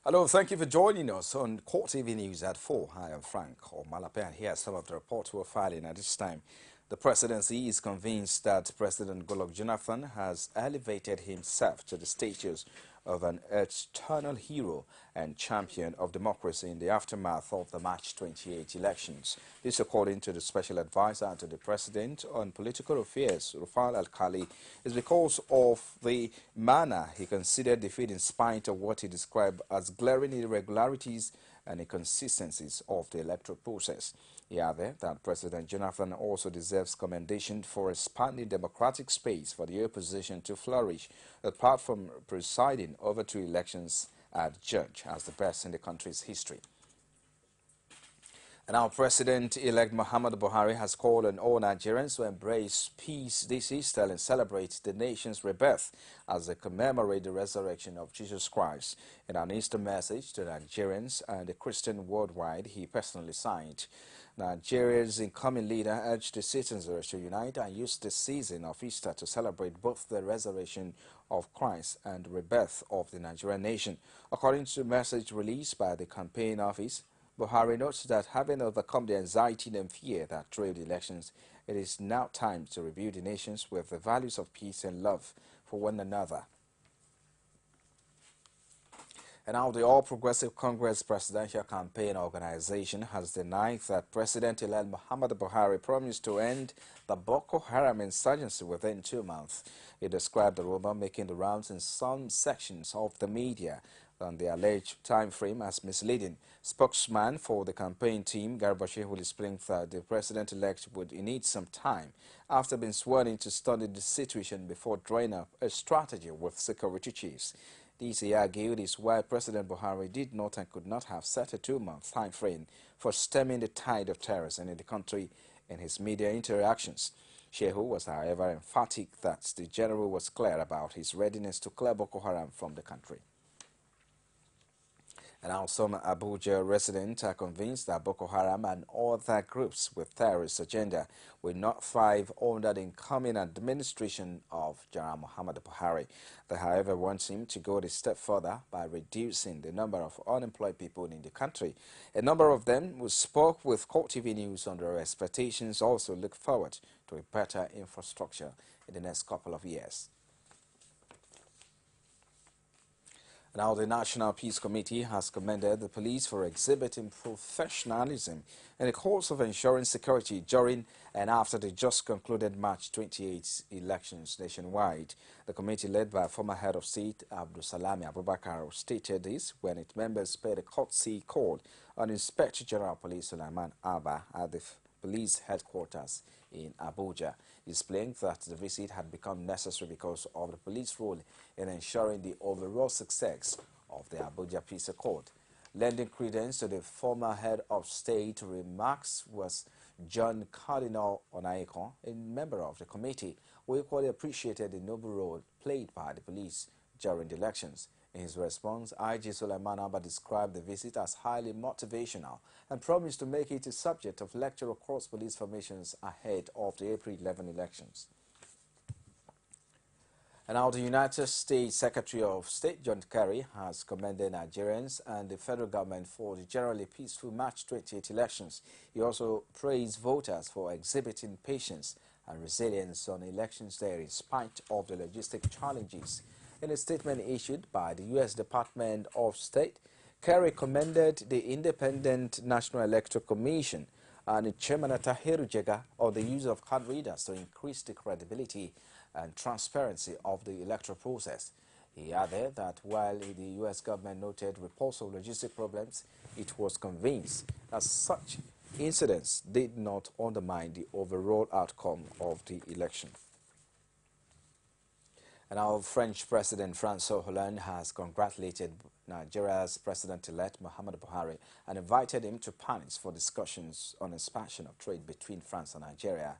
Hello, thank you for joining us on CoreTV News at 4. I am Frank Omalape, and here are some of the reports we're filing at this time. The presidency is convinced that President Goodluck Jonathan has elevated himself to the status of an eternal hero and champion of democracy in the aftermath of the March 28 elections. This according to the special advisor to the president on political affairs, Rufal Al-Khali, is because of the manner he considered defeat in spite of what he described as glaring irregularities and inconsistencies of the electoral process. He added that President Jonathan also deserves commendation for expanding democratic space for the opposition to flourish, apart from presiding over 2 elections at judge as the best in the country's history. And our President-elect Mohammed Buhari has called on all Nigerians to embrace peace this Easter and celebrate the nation's rebirth as they commemorate the resurrection of Jesus Christ. In an Easter message to Nigerians and the Christian worldwide, he personally signed. Nigeria's incoming leader urged the citizens to unite and use the season of Easter to celebrate both the resurrection of Christ and the rebirth of the Nigerian nation. According to a message released by the campaign office, Buhari notes that having overcome the anxiety and fear that trailed elections, it is now time to rebuild the nations with the values of peace and love for one another. And now the All Progressive Congress Presidential Campaign Organization has denied that President-elect Muhammad Buhari promised to end the Boko Haram insurgency within 2 months. He described the rumor making the rounds in some sections of the media on the alleged time frame as misleading. Spokesman for the campaign team, Garba Shehu, explained that the president-elect would need some time after being sworn in to study the situation before drawing up a strategy with security chiefs. This, he argued, is why President Buhari did not and could not have set a 2-month time frame for stemming the tide of terrorism in the country in his media interactions. Shehu was, however, emphatic that the general was clear about his readiness to clear Boko Haram from the country. And now some Abuja residents are convinced that Boko Haram and other groups with terrorist agenda will not thrive under the incoming administration of General Muhammad Buhari. They, however, want him to go a step further by reducing the number of unemployed people in the country. A number of them who spoke with CoreTV News on their expectations also look forward to a better infrastructure in the next couple of years. Now, the National Peace Committee has commended the police for exhibiting professionalism in the course of ensuring security during and after the just concluded March 28 elections nationwide. The committee, led by former head of state Abdulsalami Abubakar, stated this when its members paid a courtesy call on Inspector General Police Sulaiman Abba at the police headquarters in Abuja, displaying that the visit had become necessary because of the police role in ensuring the overall success of the Abuja Peace Accord. Lending credence to the former head of state remarks was John Cardinal Onaikon, a member of the committee, who equally appreciated the noble role played by the police during the elections. In his response, IG Sulaiman Abba described the visit as highly motivational and promised to make it a subject of lecture across police formations ahead of the April 11 elections. And now the United States Secretary of State John Kerry has commended Nigerians and the federal government for the generally peaceful March 28 elections. He also praised voters for exhibiting patience and resilience on elections day in spite of the logistic challenges. In a statement issued by the U.S. Department of State, Kerry commended the Independent National Electoral Commission and Chairman Tahiru Jega on the use of card readers to increase the credibility and transparency of the electoral process. He added that while the U.S. government noted reports of logistic problems, it was convinced that such incidents did not undermine the overall outcome of the election. And our French President François Hollande has congratulated Nigeria's President-elect Muhammad Buhari and invited him to Paris for discussions on expansion of trade between France and Nigeria.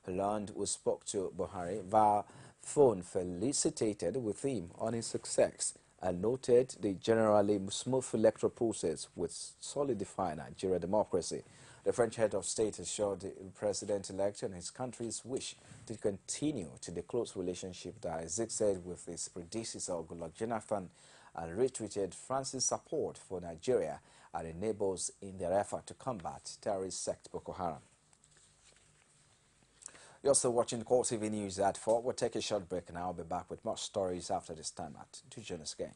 Hollande, who spoke to Buhari via phone, felicitated with him on his success and noted the generally smooth electoral process which solidified Nigerian democracy. The French head of state assured the president-elect and his country's wish to continue to the close relationship that existed with his predecessor, Goodluck Jonathan, and retweeted France's support for Nigeria and its neighbors in their effort to combat terrorist sect Boko Haram. You're also watching CoreTV News at 4. We'll take a short break and I'll be back with more stories after this time out. Do join us again.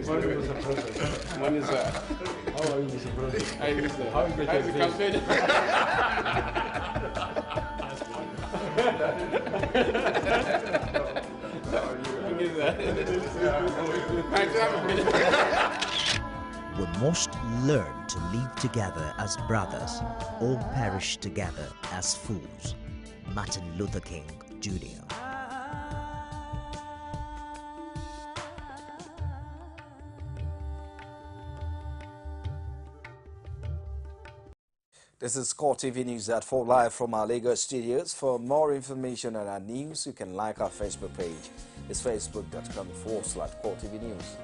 Morning, Mr. President. Morning, sir. How are you, Mr. President? How is the campaign? We must learn to live together as brothers, or perish together as fools. Martin Luther King, Jr. This is CoreTV News at 4 live from our Lagos studios. For more information on our news, you can like our Facebook page. It's facebook.com/CoreTV News.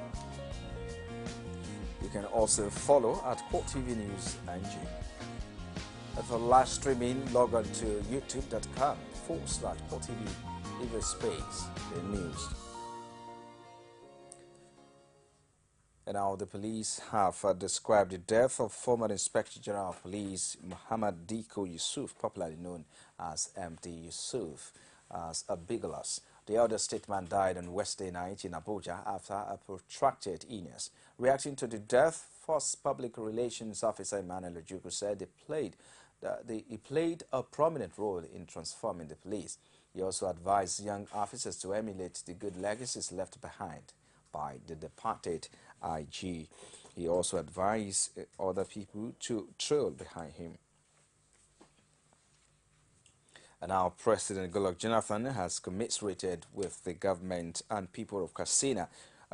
You can also follow at CoreTV News NG. And for live streaming, log on to youtube.com/CoreTV, leave a space, the news. And now the police have described the death of former Inspector General of Police Mohammed Diko Yusuf, popularly known as MD Yusuf, as a big loss. The elder statesman died on Wednesday night in Abuja after a protracted illness. Reacting to the death, First Public Relations Officer Emmanuel Ojukwu said he played a prominent role in transforming the police. He also advised young officers to emulate the good legacies left behind by the departed IG. He also advised other people to trail behind him. And now President Goodluck Jonathan has commiserated with the government and people of Katsina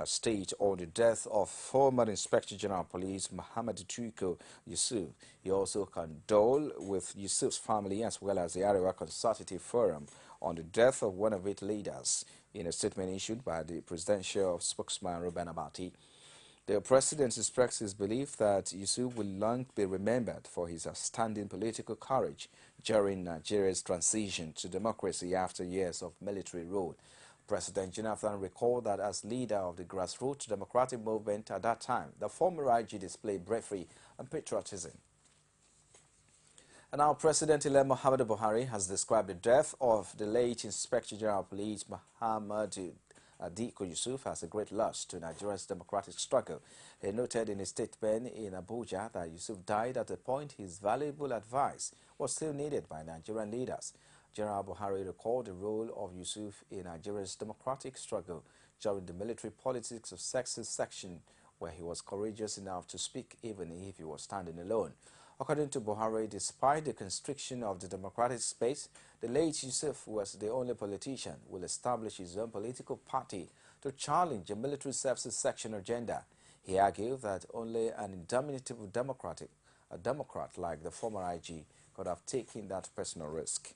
State on the death of former Inspector General of Police Mohammed Diko Yusuf. He also condoled with Yusuf's family as well as the Arewa Consultative Forum on the death of one of its leaders in a statement issued by the presidential spokesman Ruben Abati. The president expressed his belief that Yusuf will long be remembered for his outstanding political courage during Nigeria's transition to democracy after years of military rule. President Jonathan recalled that as leader of the grassroots democratic movement at that time, the former IG displayed bravery and patriotism. And now President-elect Mohammed Buhari has described the death of the late Inspector General of Police Mohammed Diko Yusuf as a great loss to Nigeria's democratic struggle. He noted in his statement in Abuja that Yusuf died at a point his valuable advice was still needed by Nigerian leaders. General Buhari recalled the role of Yusuf in Nigeria's democratic struggle during the military politics of section, where he was courageous enough to speak even if he was standing alone. According to Buhari, despite the constriction of the democratic space, the late Yusuf was the only politician who will establish his own political party to challenge the military services section agenda. He argued that only an indomitable Democrat like the former IG could have taken that personal risk.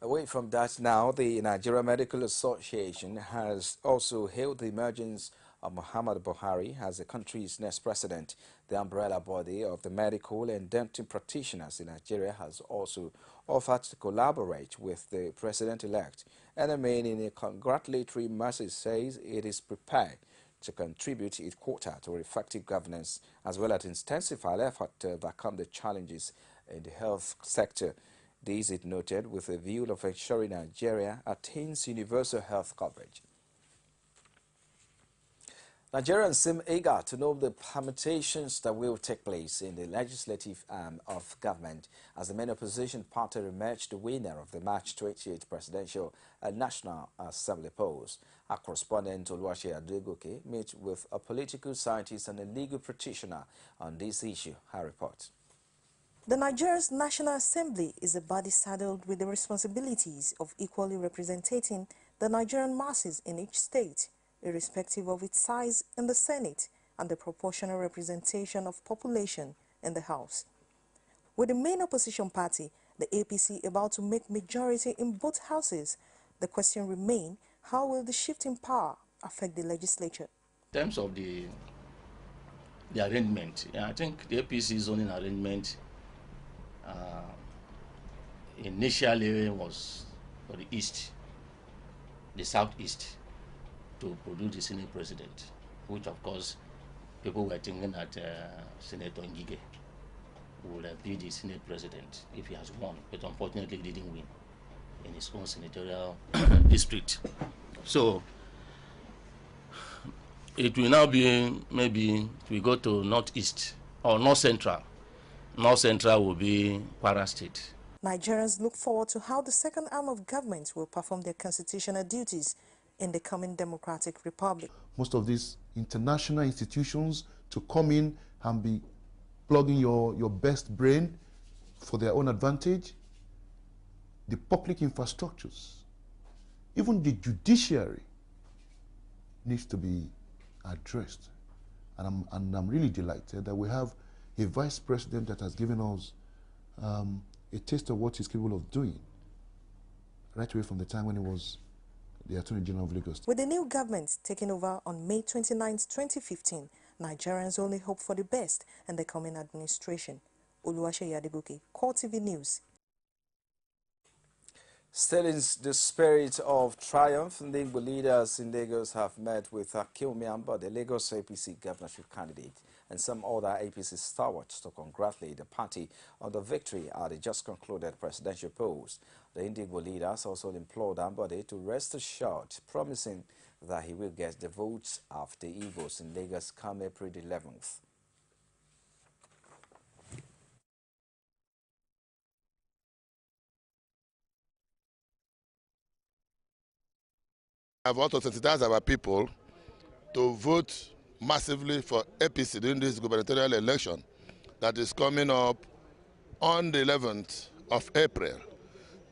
Away from that now, the Nigeria Medical Association has also hailed the emergence of Muhammad Buhari as the country's next president. The umbrella body of the medical and dental practitioners in Nigeria has also offered to collaborate with the president-elect. NMA in a congratulatory message says it is prepared to contribute its quota to effective governance as well as intensify effort to overcome the challenges in the health sector. This is noted with a view of ensuring Nigeria attains universal health coverage. Nigerians seem eager to know the permutations that will take place in the legislative arm of government as the main opposition party emerged the winner of the March 28 presidential and National Assembly polls. Our correspondent Oluwase Adegoke met with a political scientist and a legal practitioner on this issue. Her report. The Nigeria's National Assembly is a body saddled with the responsibilities of equally representing the Nigerian masses in each state, irrespective of its size in the Senate and the proportional representation of population in the House. With the main opposition party, the APC, about to make majority in both houses, the question remains, how will the shift in power affect the legislature? In terms of the arrangement, I think the APC zoning arrangement initially was for the East, the Southeast, to produce the Senate president, which of course people were thinking that Senator Ngige would have been the Senate president if he has won, but unfortunately he didn't win in his own senatorial district. So it will now be, maybe we go to Northeast or North Central. North Central will be Kwara State. Nigerians look forward to how the second arm of government will perform their constitutional duties in the coming democratic republic. Most of these international institutions to come in and be plugging your best brain for their own advantage, the public infrastructures, even the judiciary needs to be addressed. And I'm really delighted that we have a vice president that has given us a taste of what he's capable of doing right away from the time when he was the Attorney General of Lagos. With the new government taking over on May 29, 2015, Nigerians only hope for the best in the coming administration. Oluwase Adegoke, CoreTV News. Still in the spirit of triumph, the leaders in Lagos have met with Akeem Miamba, the Lagos APC governorship candidate, and some other APC stalwarts to congratulate the party on the victory at the just concluded presidential polls. The Indigo leaders also implored Ambode to rest assured, promising that he will get the votes of the Igbos in Lagos come April 11th. I want to sensitize our people to vote massively for APC during this gubernatorial election that is coming up on the 11th of April.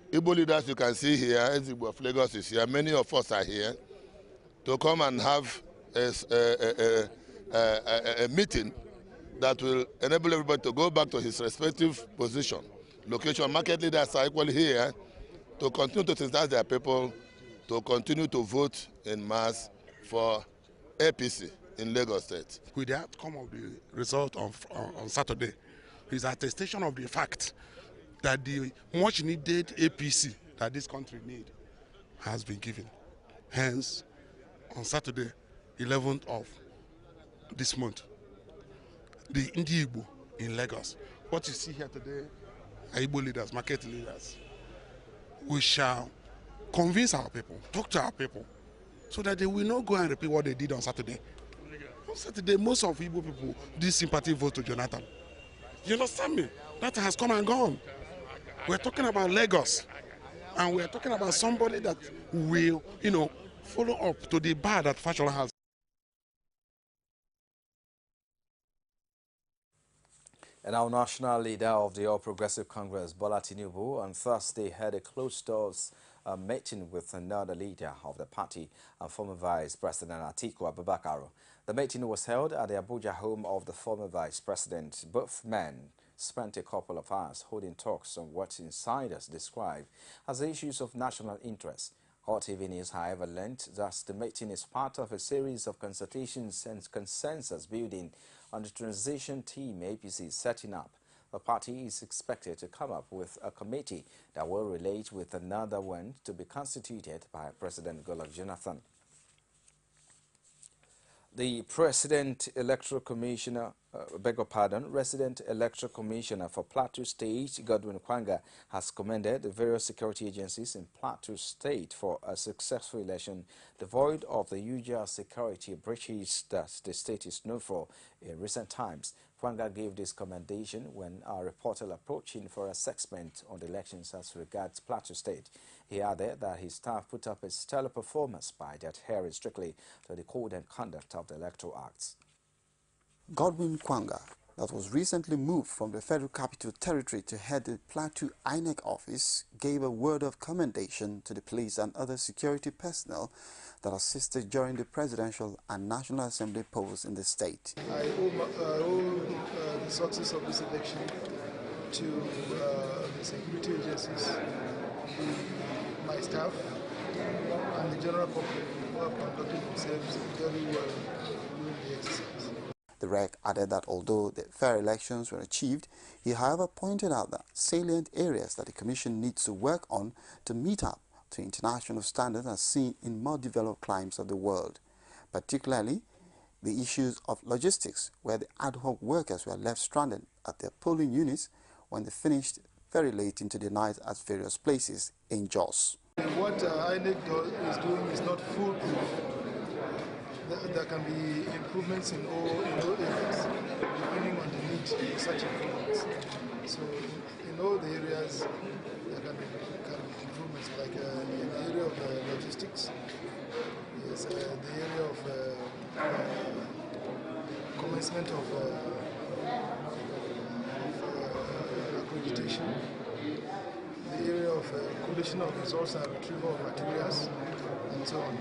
Igbo leaders you can see here, Igbo of Lagos is here, many of us are here to come and have a meeting that will enable everybody to go back to his respective position. Location market leaders are equally here to continue to sensitize their people to continue to vote in mass for APC in Lagos State. With the outcome of the result on Saturday, is attestation of the fact that the much needed APC that this country needs has been given. Hence, on Saturday, 11th of this month, the Igbo in Lagos, what you see here today are Igbo leaders, market leaders. We shall convince our people, talk to our people, so that they will not go and repeat what they did on Saturday. On Saturday, most of Igbo people did sympathy vote to Jonathan. You understand me? That has come and gone. We're talking about Lagos, and we're talking about somebody that will, follow up to the bar that Fashola has. And our national leader of the All Progressive Congress, Bola Tinubu, on Thursday had a closed-doors meeting with another leader of the party and former Vice President Atiku Abubakar. The meeting was held at the Abuja home of the former Vice President. Both men spent a couple of hours holding talks on what insiders describe as issues of national interest. CoreTV News, however, learned that the meeting is part of a series of consultations and consensus building on the transition team APC is setting up. The party is expected to come up with a committee that will relate with another one to be constituted by President Goodluck Jonathan. The President Electoral Commissioner Resident Electoral Commissioner for Plateau State, Godwin Kwanga, has commended the various security agencies in Plateau State for a successful election devoid of the usual security breaches that the state is known for in recent times. Kwanga gave this commendation when a reporter approached him for assessment on the elections as regards Plateau State. He added that his staff put up a stellar performance by adhering strictly to the code and conduct of the Electoral Acts. Godwin Kwanga, that was recently moved from the Federal Capital Territory to head the Plateau INEC office, gave a word of commendation to the police and other security personnel that assisted during the presidential and National Assembly polls in the state. I owe the success of this election to the security agencies, my staff, and the general public who have conducted themselves very well during the exercise. The REC added that although the fair elections were achieved, he however pointed out that salient areas that the Commission needs to work on to meet up to international standards as seen in more developed climes of the world, particularly the issues of logistics, where the ad hoc workers were left stranded at their polling units when they finished very late into the night at various places in Jos. What INEC is doing is not foolproof. There can be improvements in all areas, depending on the need for such improvements. So in all the areas, there can be improvements, like in the area of logistics, yes, the area of commencement of accreditation, the area of collation of results and retrieval of materials, and so on.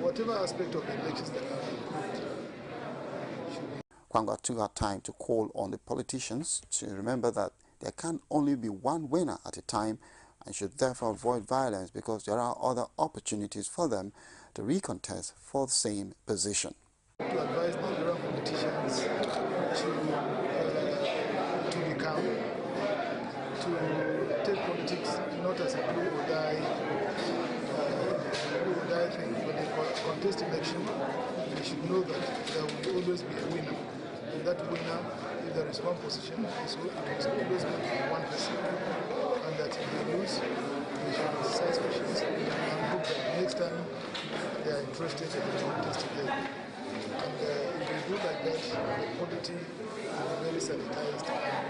Whatever aspect of the elections that are improved. Kwanga took her time to call on the politicians to remember that there can only be one winner at a time and should therefore avoid violence because there are other opportunities for them to recontest for the same position. To advise the Nigerian politicians to be calm, to take politics not as a do or die thing. When they contest election, they should know that there will always be a winner. And that winner, if there is one position, it is always going to be one person. And that if they lose, they should exercise patience and hope that next time they are interested in the contest again. And if they do like that, the polity will be very sanitized and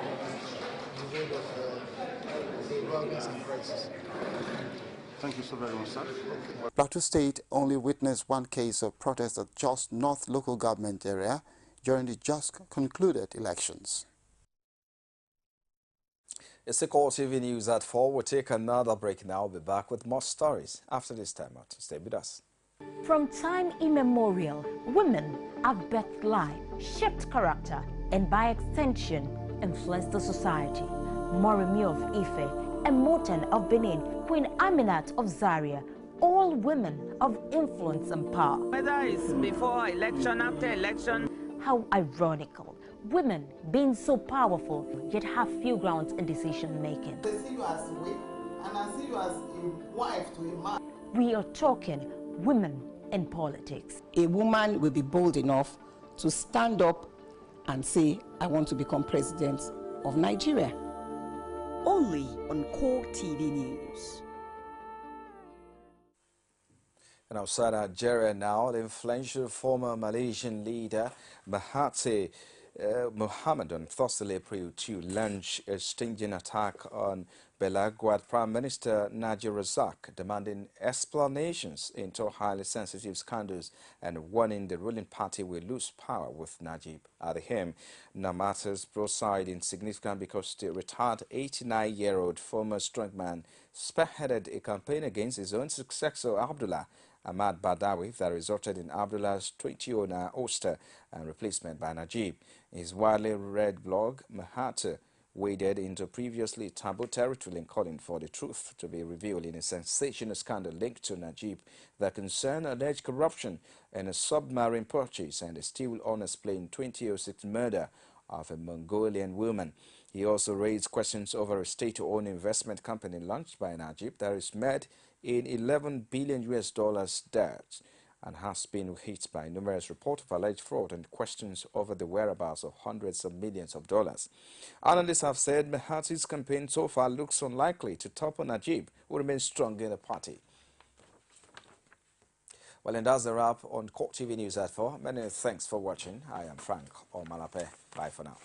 devoid of violence and crisis. Thank you so very much, sir. Plateau State only witnessed one case of protest at Jos North local government area during the just concluded elections. It's the CoreTV News at 4. We'll take another break now. We'll be back with more stories after this time out. Stay with us. From time immemorial, women have birthed life, shaped character, and by extension, influenced the society. Moremi of Ife, Emoten of Benin, Queen Aminat of Zaria, all women of influence and power. Whether it's before election, after election. How ironical, women being so powerful yet have few grounds in decision making. They see you as a wife, and I see you as a wife to a man. We are talking women in politics. A woman will be bold enough to stand up and say, I want to become president of Nigeria. Only on CoreTV News. And outside Nigeria now, the influential former Malaysian leader Mahathir Mohammed on Thursday, April 2, launched a stinging attack on Belagwad Prime Minister Najib Razak, demanding explanations into highly sensitive scandals and warning the ruling party will lose power with Najib at the helm. Now matters proceed insignificant because the retired 89-year-old former strongman spearheaded a campaign against his own successor Abdullah Ahmad Badawi that resulted in Abdullah's 20-owner ouster and replacement by Najib. In his widely read blog, Mahathir waded into previously taboo territory and calling for the truth to be revealed in a sensational scandal linked to Najib that concerned alleged corruption in a submarine purchase and a still unexplained 2006 murder of a Mongolian woman. He also raised questions over a state-owned investment company launched by Najib that is made in $11 billion debt. and has been hit by numerous reports of alleged fraud and questions over the whereabouts of hundreds of millions of dollars. Analysts have said Mahati's campaign so far looks unlikely to topple Najib, who remains strong in the party. Well, and that's the wrap on CoreTV News at 4. Many thanks for watching. I am Frank Omalape. Bye for now.